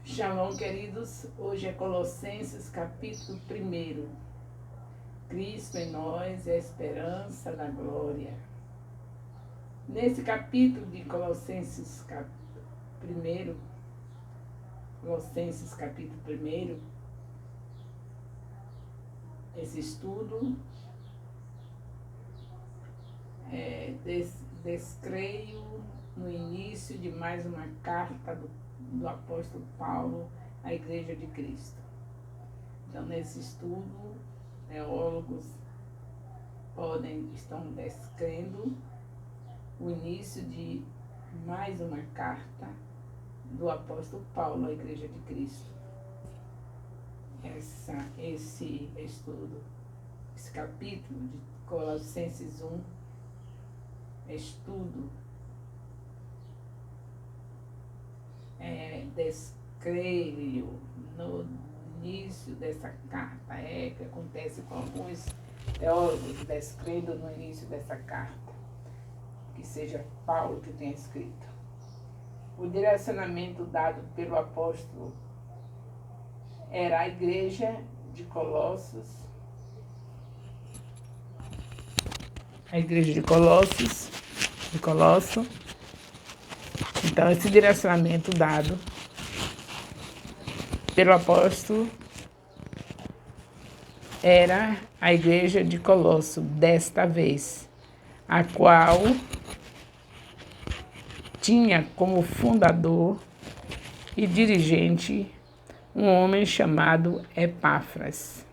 Shalom, queridos. Hoje é Colossenses, capítulo 1. Cristo em nós é a esperança da glória. Nesse capítulo de Colossenses, Colossenses, capítulo 1, esse estudo descreio no início de mais uma carta do apóstolo Paulo à Igreja de Cristo. Então, nesse estudo, teólogos estão descrevendo o início de mais uma carta do apóstolo Paulo à Igreja de Cristo. Esse estudo, esse capítulo de Colossenses 1, descreio no início dessa carta, que acontece com alguns teólogos descrendo no início dessa carta, que seja Paulo que tenha escrito. O direcionamento dado pelo apóstolo era a igreja de Colossos, Então, esse direcionamento dado pelo apóstolo era a igreja de Colosso, desta vez, a qual tinha como fundador e dirigente um homem chamado Epáfras.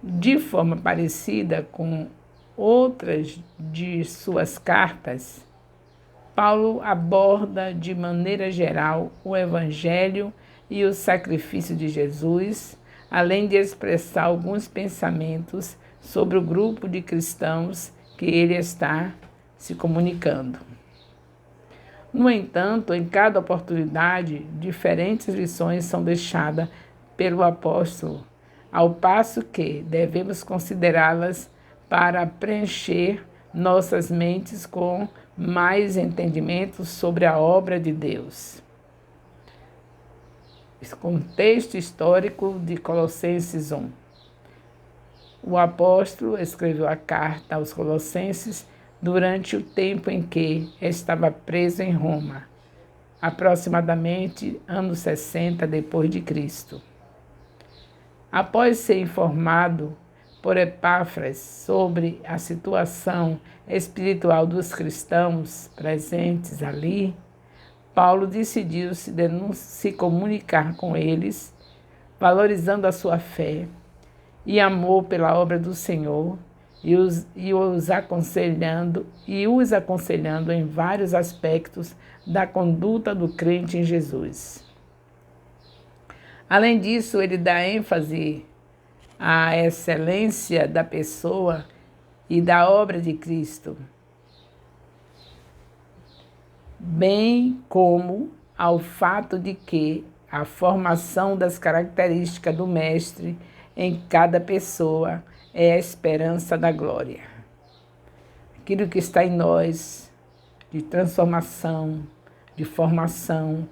De forma parecida com outras de suas cartas, Paulo aborda de maneira geral o Evangelho e o sacrifício de Jesus, além de expressar alguns pensamentos sobre o grupo de cristãos que ele está se comunicando. No entanto, em cada oportunidade, diferentes lições são deixadas pelo apóstolo, ao passo que devemos considerá-las para preencher nossas mentes com mais entendimento sobre a obra de Deus. Esse contexto histórico de Colossenses 1. O apóstolo escreveu a carta aos Colossenses durante o tempo em que estava preso em Roma, aproximadamente anos 60 depois de Cristo. Após ser informado por Epáfras sobre a situação espiritual dos cristãos presentes ali, Paulo decidiu se comunicar com eles, valorizando a sua fé e amor pela obra do Senhor e os aconselhando em vários aspectos da conduta do crente em Jesus. Além disso, ele dá ênfase à excelência da pessoa e da obra de Cristo, bem como ao fato de que a formação das características do Mestre em cada pessoa é a esperança da glória. Aquilo que está em nós, de transformação, de formação,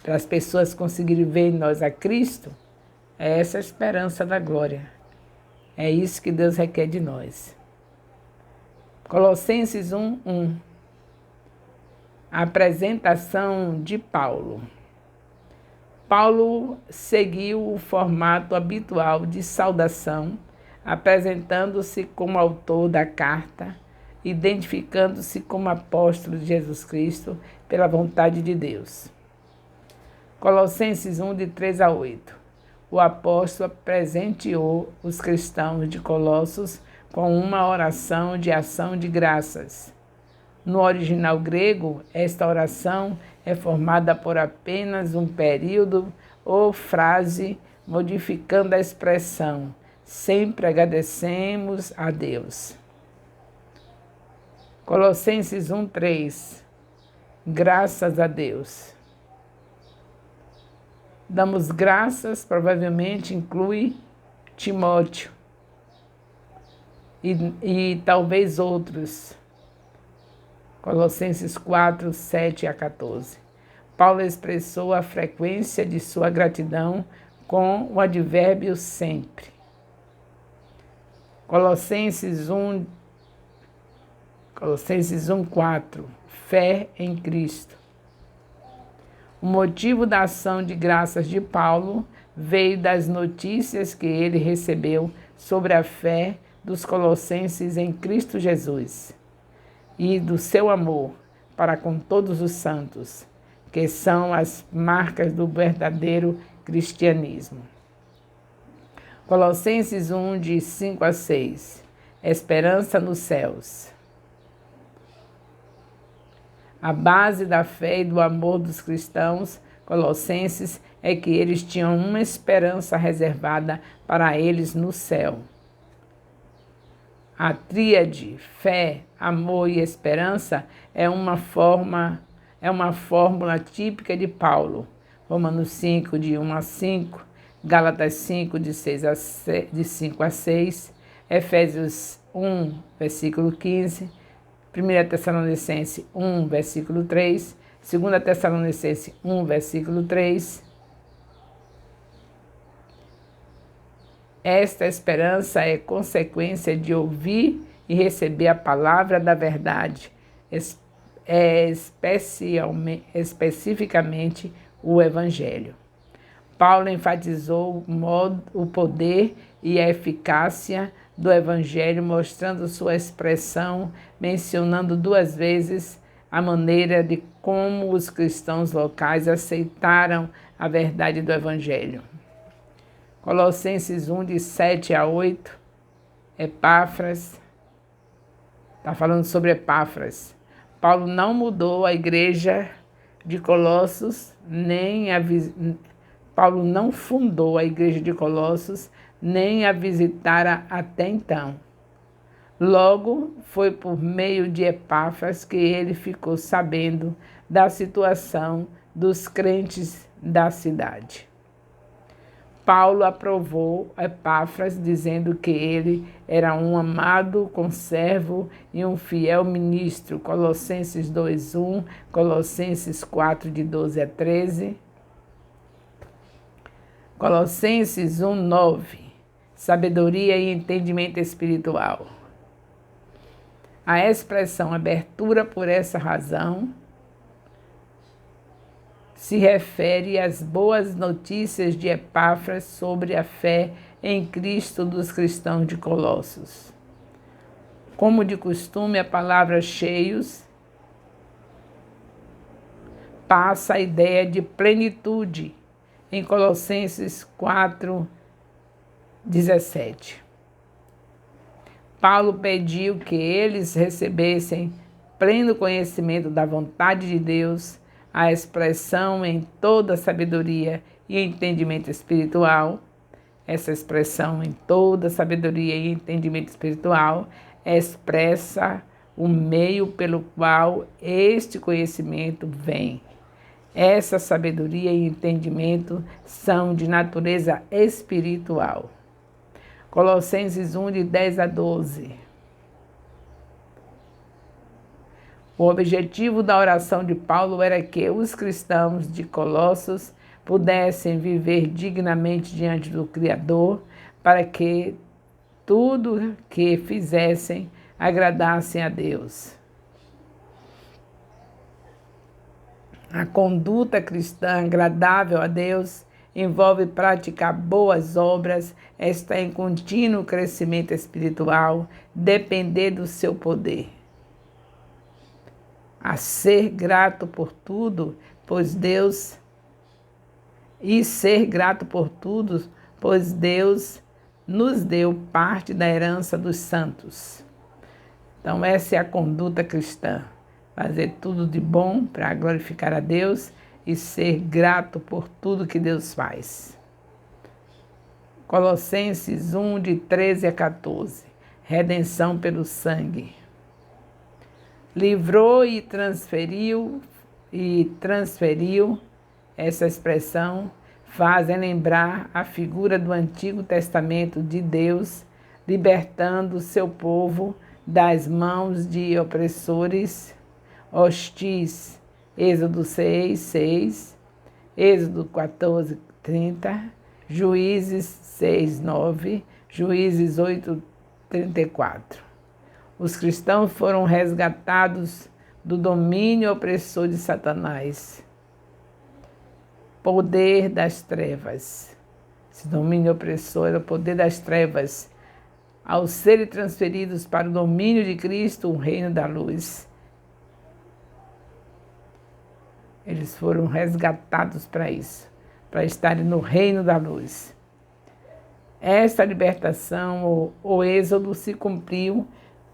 para as pessoas conseguirem ver em nós a Cristo, é essa esperança da glória. É isso que Deus requer de nós. Colossenses 1:1. A apresentação de Paulo. Paulo seguiu o formato habitual de saudação, apresentando-se como autor da carta, identificando-se como apóstolo de Jesus Cristo pela vontade de Deus. Colossenses 1, de 3-8. O apóstolo presenteou os cristãos de Colossos com uma oração de ação de graças. No original grego, esta oração é formada por apenas um período ou frase, modificando a expressão: sempre agradecemos a Deus. Colossenses 1:3. Graças a Deus. Damos graças, provavelmente inclui Timóteo e talvez outros. Colossenses 4, 7-14. Paulo expressou a frequência de sua gratidão com o advérbio sempre. Colossenses 1:4, fé em Cristo. O motivo da ação de graças de Paulo veio das notícias que ele recebeu sobre a fé dos colossenses em Cristo Jesus e do seu amor para com todos os santos, que são as marcas do verdadeiro cristianismo. Colossenses 1, de 5 a 6. Esperança nos céus. A base da fé e do amor dos cristãos colossenses é que eles tinham uma esperança reservada para eles no céu. A tríade fé, amor e esperança é uma fórmula típica de Paulo. Romanos 5, de 1 a 5, Gálatas 5, de 5 a 6, Efésios 1, versículo 15, 1 Tessalonicenses 1, versículo 3, 2 Tessalonicenses 1, versículo 3. Esta esperança é consequência de ouvir e receber a palavra da verdade, especificamente o Evangelho. Paulo enfatizou o poder e a eficácia do Evangelho, mostrando sua expressão, mencionando 2 vezes a maneira de como os cristãos locais aceitaram a verdade do Evangelho. Colossenses 1, de 7 a 8, Epáfras, está falando sobre Epáfras. Paulo não mudou a igreja de Colossos, Paulo não fundou a igreja de Colossos, nem a visitara até então. Logo, foi por meio de Epáfras que ele ficou sabendo da situação dos crentes da cidade. Paulo aprovou Epáfras, dizendo que ele era um amado conservo e um fiel ministro. Colossenses 2:1, Colossenses 4, de 12 a 13. Colossenses 1:9, sabedoria e entendimento espiritual. A expressão abertura por essa razão se refere às boas notícias de Epáfras sobre a fé em Cristo dos cristãos de Colossos. Como de costume, a palavra cheios passa a ideia de plenitude em Colossenses 4:17. Paulo pediu que eles recebessem pleno conhecimento da vontade de Deus, a expressão em toda sabedoria e entendimento espiritual. Essa expressão em toda sabedoria e entendimento espiritual expressa o meio pelo qual este conhecimento vem. Essa sabedoria e entendimento são de natureza espiritual. Colossenses 1, de 10 a 12. O objetivo da oração de Paulo era que os cristãos de Colossos pudessem viver dignamente diante do Criador, para que tudo que fizessem agradassem a Deus. A conduta cristã agradável a Deus envolve praticar boas obras, estar em contínuo crescimento espiritual, depender do seu poder. A ser grato por tudo, pois Deus nos deu parte da herança dos santos. Então essa é a conduta cristã, fazer tudo de bom para glorificar a Deus e ser grato por tudo que Deus faz. Colossenses 1, de 13 a 14, redenção pelo sangue. Livrou e transferiu, essa expressão fazem lembrar a figura do Antigo Testamento de Deus, libertando seu povo das mãos de opressores hostis, Êxodo 6, 6, Êxodo 14, 30, Juízes 6, 9, Juízes 8, 34. Os cristãos foram resgatados do domínio opressor de Satanás, poder das trevas. Esse domínio opressor era o poder das trevas. Ao serem transferidos para o domínio de Cristo, o reino da luz, eles foram resgatados para isso, para estarem no reino da luz. Esta libertação, o êxodo, se cumpriu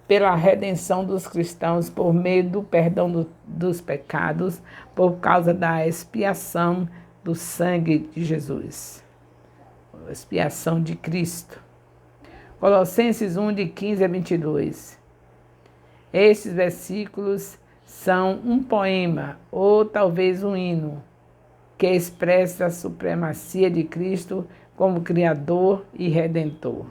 pela redenção dos cristãos por meio do perdão dos pecados, por causa da expiação do sangue de Jesus, a expiação de Cristo. Colossenses 1, de 15 a 22. Estes versículos são um poema, ou talvez um hino, que expressa a supremacia de Cristo como Criador e Redentor.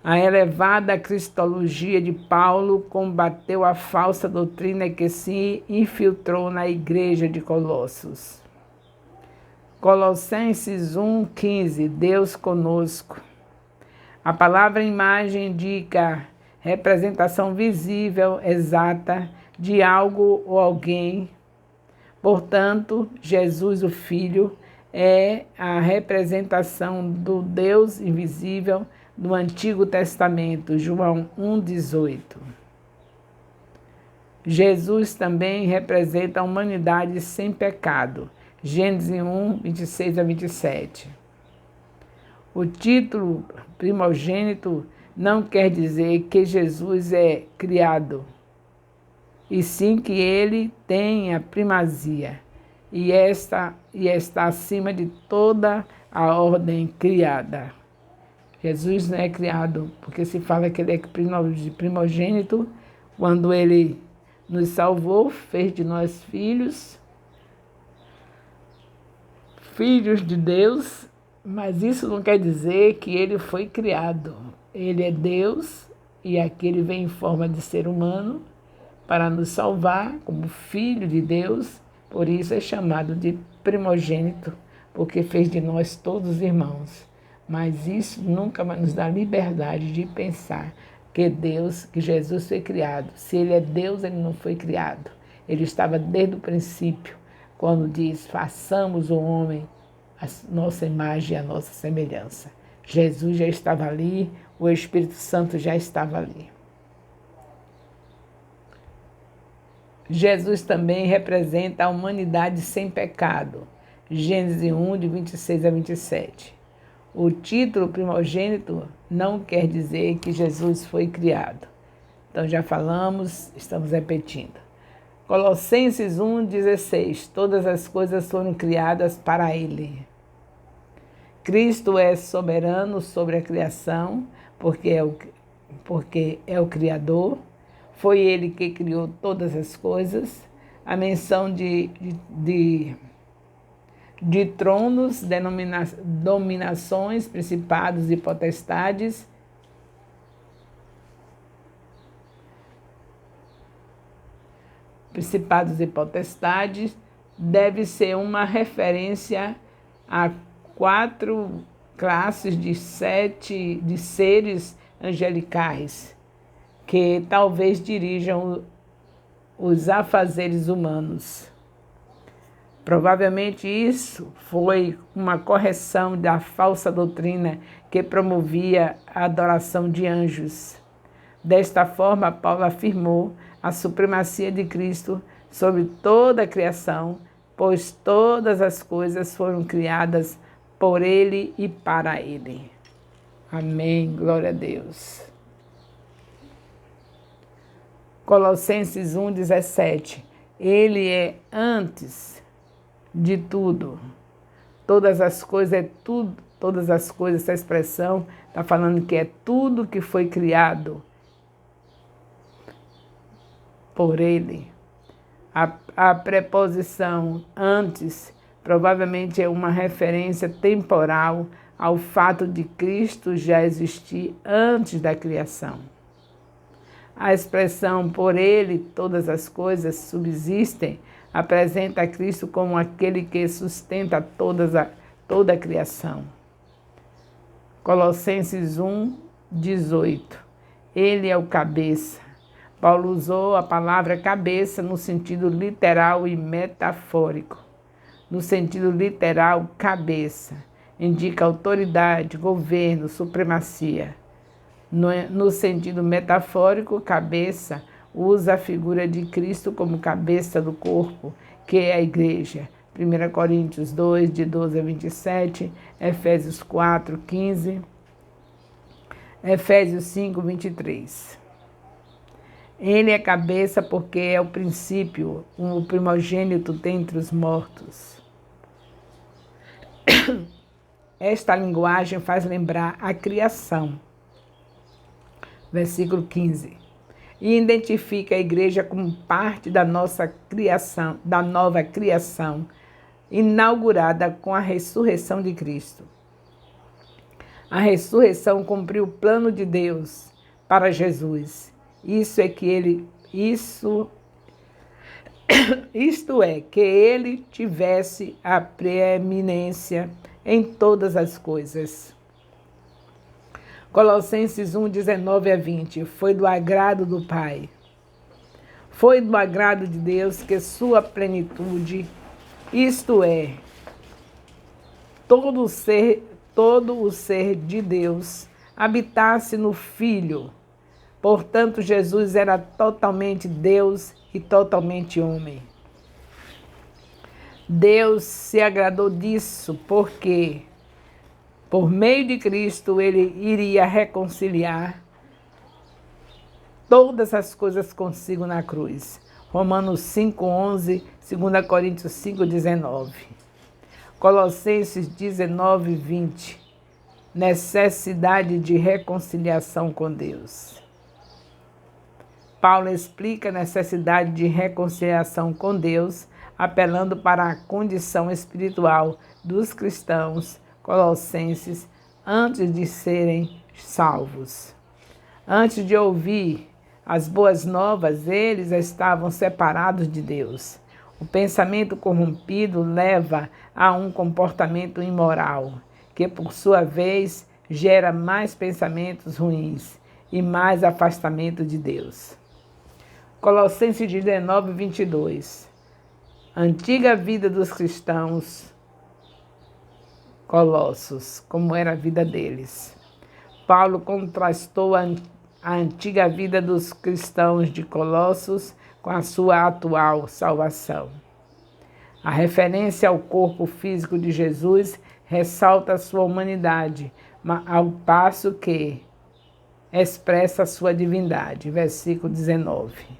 A elevada cristologia de Paulo combateu a falsa doutrina que se infiltrou na igreja de Colossos. Colossenses 1,15, Deus conosco. A palavra imagem indica representação visível, exata, de algo ou alguém. Portanto, Jesus, o Filho, é a representação do Deus invisível do Antigo Testamento, João 1,18. Jesus também representa a humanidade sem pecado, Gênesis 1, 26 a 27. O título primogênito não quer dizer que Jesus é criado, e sim que ele tem a primazia e está acima de toda a ordem criada. Jesus não é criado, porque se fala que ele é primogênito, quando ele nos salvou, fez de nós filhos de Deus, mas isso não quer dizer que ele foi criado. Ele é Deus e aqui ele vem em forma de ser humano para nos salvar como filho de Deus, por isso é chamado de primogênito, porque fez de nós todos irmãos. Mas isso nunca vai nos dar liberdade de pensar que Jesus foi criado. Se ele é Deus, ele não foi criado. Ele estava desde o princípio, quando diz, façamos o homem a nossa imagem e a nossa semelhança. Jesus já estava ali, o Espírito Santo já estava ali. Jesus também representa a humanidade sem pecado. Gênesis 1, de 26 a 27. O título primogênito não quer dizer que Jesus foi criado. Então já falamos, estamos repetindo. Colossenses 1, 16. Todas as coisas foram criadas para ele. Cristo é soberano sobre a criação, porque é o Criador. Foi ele que criou todas as coisas. A menção de tronos, dominações, principados e potestades. Principados e potestades deve ser uma referência a 4 classes de seres angelicais que talvez dirijam os afazeres humanos. Provavelmente isso foi uma correção da falsa doutrina que promovia a adoração de anjos. Desta forma, Paulo afirmou a supremacia de Cristo sobre toda a criação, pois todas as coisas foram criadas por ele e para ele. Amém. Glória a Deus. Colossenses 1, 17. Ele é antes de tudo. Todas as coisas é tudo. Todas as coisas, essa expressão está falando que é tudo que foi criado por ele. A preposição antes provavelmente é uma referência temporal ao fato de Cristo já existir antes da criação. A expressão por ele todas as coisas subsistem apresenta a Cristo como aquele que sustenta toda a criação. Colossenses 1:18. Ele é o cabeça. Paulo usou a palavra cabeça no sentido literal e metafórico. No sentido literal, cabeça indica autoridade, governo, supremacia. No sentido metafórico, cabeça usa a figura de Cristo como cabeça do corpo, que é a igreja. 1 Coríntios 2, de 12 a 27, Efésios 4, 15, Efésios 5, 23. Ele é cabeça porque é o princípio, o primogênito dentre os mortos. Esta linguagem faz lembrar a criação. Versículo 15. E identifica a igreja como parte da nossa criação, da nova criação, inaugurada com a ressurreição de Cristo. A ressurreição cumpriu o plano de Deus para Jesus. Isto é, que ele tivesse a preeminência em todas as coisas. Colossenses 1, 19 a 20. Foi do agrado do Pai. Foi do agrado de Deus que sua plenitude, isto é, todo o ser de Deus, habitasse no Filho. Portanto, Jesus era totalmente Deus e totalmente homem. Deus se agradou disso porque, por meio de Cristo, ele iria reconciliar todas as coisas consigo na cruz. Romanos 5:11, 2 Coríntios 5:19. Colossenses 19:20. Necessidade de reconciliação com Deus. Paulo explica a necessidade de reconciliação com Deus, apelando para a condição espiritual dos cristãos colossenses antes de serem salvos. Antes de ouvir as boas novas, eles estavam separados de Deus. O pensamento corrompido leva a um comportamento imoral, que por sua vez gera mais pensamentos ruins e mais afastamento de Deus. Colossenses 19:22. Antiga vida dos cristãos colossos, como era a vida deles. Paulo contrastou a antiga vida dos cristãos de Colossos com a sua atual salvação. A referência ao corpo físico de Jesus ressalta a sua humanidade, ao passo que expressa a sua divindade. Versículo 19.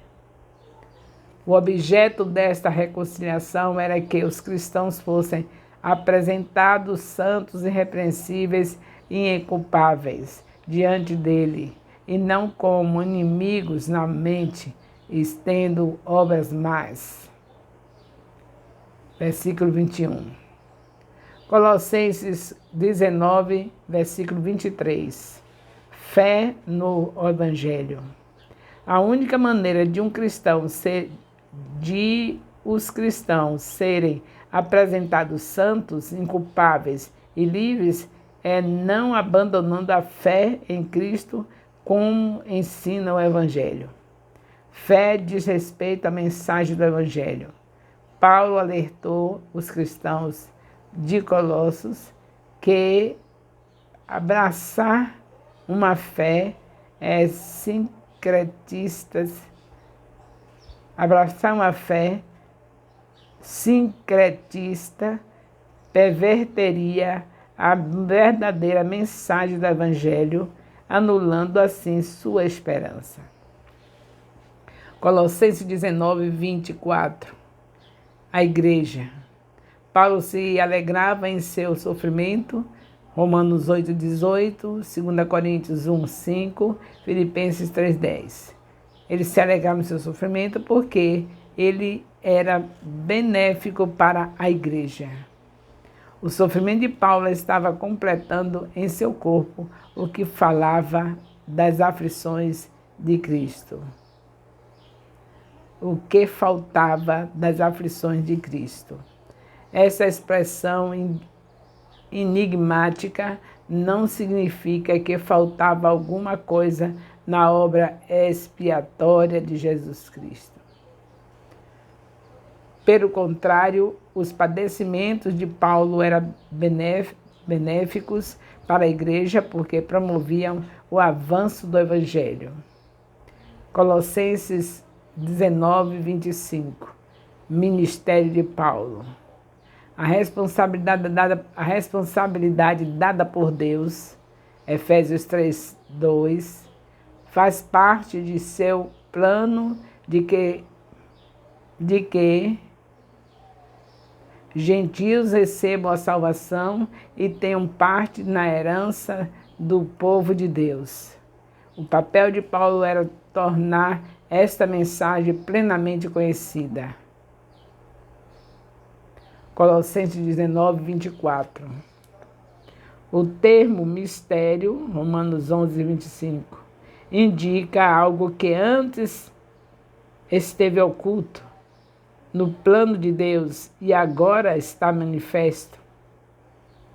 O objeto desta reconciliação era que os cristãos fossem apresentados santos, irrepreensíveis e inculpáveis diante dele, e não como inimigos na mente, estendo obras más. Versículo 21. Colossenses 19, versículo 23. Fé no Evangelho. A única maneira de os cristãos serem apresentados santos, inculpáveis e livres é não abandonando a fé em Cristo, como ensina o Evangelho. Fé diz respeito à mensagem do Evangelho. Paulo alertou os cristãos de Colossos que abraçar uma fé sincretista perverteria a verdadeira mensagem do Evangelho, anulando assim sua esperança. Colossenses 19:24. A igreja. Paulo se alegrava em seu sofrimento. Romanos 8:18, 2 Coríntios 1:5, Filipenses 3:10. Ele se alegrava em seu sofrimento porque ele era benéfico para a igreja. O sofrimento de Paulo estava completando em seu corpo o que falava das aflições de Cristo. O que faltava das aflições de Cristo. Essa expressão enigmática não significa que faltava alguma coisa na obra expiatória de Jesus Cristo. Pelo contrário, os padecimentos de Paulo eram benéficos para a igreja porque promoviam o avanço do Evangelho. Colossenses 19:25. Ministério de Paulo. A responsabilidade dada por Deus, Efésios 3:2, faz parte de seu plano de que gentios recebam a salvação e tenham parte na herança do povo de Deus. O papel de Paulo era tornar esta mensagem plenamente conhecida. Colossenses 19:24. O termo mistério, Romanos 11:25, indica algo que antes esteve oculto no plano de Deus e agora está manifesto,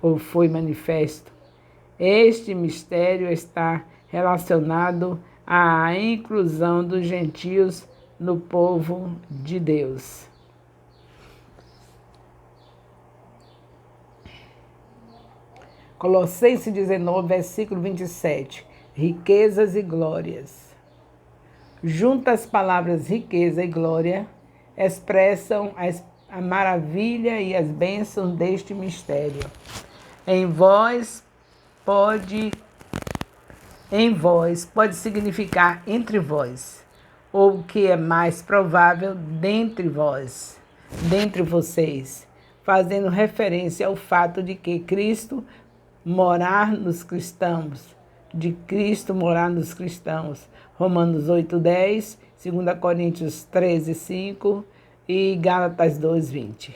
ou foi manifesto. Este mistério está relacionado à inclusão dos gentios no povo de Deus. Colossenses 19, versículo 27. Riquezas e glórias. Junto às palavras riqueza e glória, expressam a maravilha e as bênçãos deste mistério. Em vós pode significar entre vós, ou o que é mais provável, dentre vós, dentre vocês, fazendo referência ao fato de que Cristo morar nos cristãos, Romanos 8:10, 2 Coríntios 13:5 e Gálatas 2:20.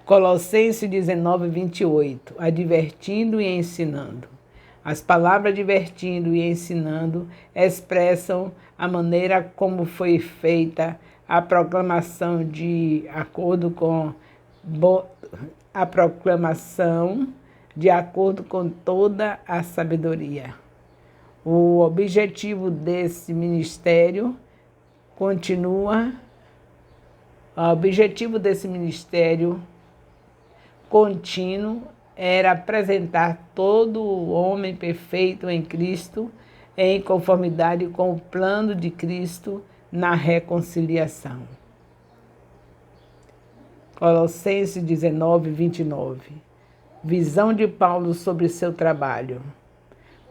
Colossenses 19:28, advertindo e ensinando. As palavras advertindo e ensinando expressam a maneira como foi feita a proclamação de acordo com toda a sabedoria. O objetivo desse ministério contínuo era apresentar todo o homem perfeito em Cristo em conformidade com o plano de Cristo na reconciliação. Colossenses 19:29. Visão de Paulo sobre seu trabalho.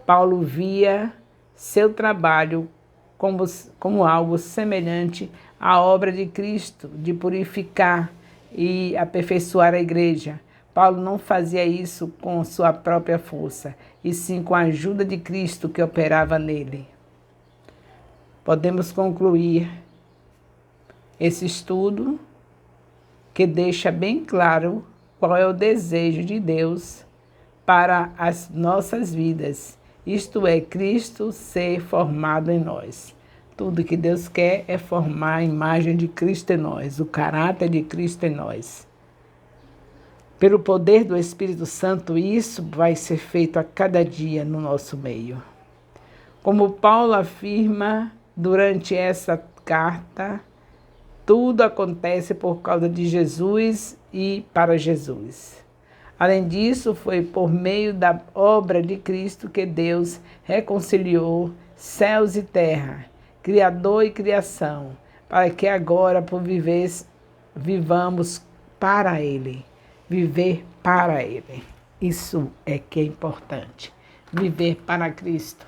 Paulo via seu trabalho como algo semelhante à obra de Cristo, de purificar e aperfeiçoar a igreja. Paulo não fazia isso com sua própria força, e sim com a ajuda de Cristo que operava nele. Podemos concluir esse estudo que deixa bem claro qual é o desejo de Deus para as nossas vidas, isto é, Cristo ser formado em nós. Tudo que Deus quer é formar a imagem de Cristo em nós, o caráter de Cristo em nós. Pelo poder do Espírito Santo, isso vai ser feito a cada dia no nosso meio. Como Paulo afirma durante essa carta, tudo acontece por causa de Jesus e para Jesus. Além disso, foi por meio da obra de Cristo que Deus reconciliou céus e terra, Criador e criação, para que agora vivamos para Ele, viver para Ele. Isso é que é importante, viver para Cristo.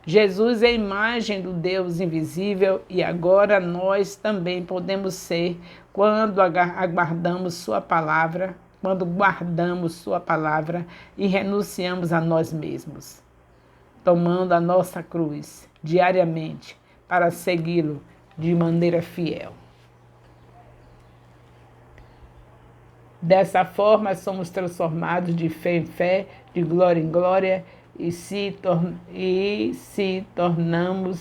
Jesus é a imagem do Deus invisível e agora nós também podemos ser quando aguardamos Sua palavra, quando guardamos Sua palavra e renunciamos a nós mesmos, tomando a nossa cruz diariamente para segui-lo de maneira fiel. Dessa forma, somos transformados de fé em fé, de glória em glória e se tornamos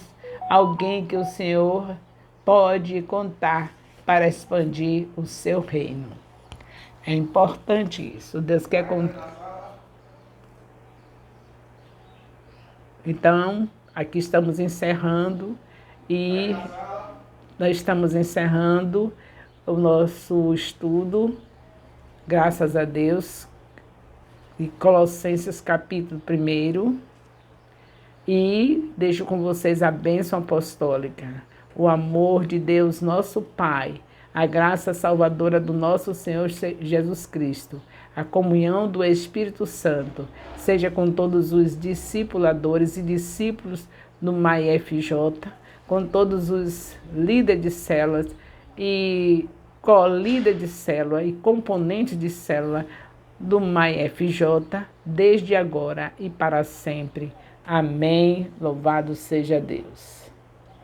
alguém que o Senhor pode contar para expandir o seu reino. É importante isso. Deus quer contar. Então, aqui estamos encerrando e nós estamos encerrando o nosso estudo, graças a Deus, em Colossenses capítulo 1. E deixo com vocês a bênção apostólica, o amor de Deus, nosso Pai, a graça salvadora do nosso Senhor Jesus Cristo, a comunhão do Espírito Santo, seja com todos os discipuladores e discípulos do MAI-FJ, com todos os líderes de células e co-líder de célula e componente de célula do MAI-FJ, desde agora e para sempre. Amém. Louvado seja Deus.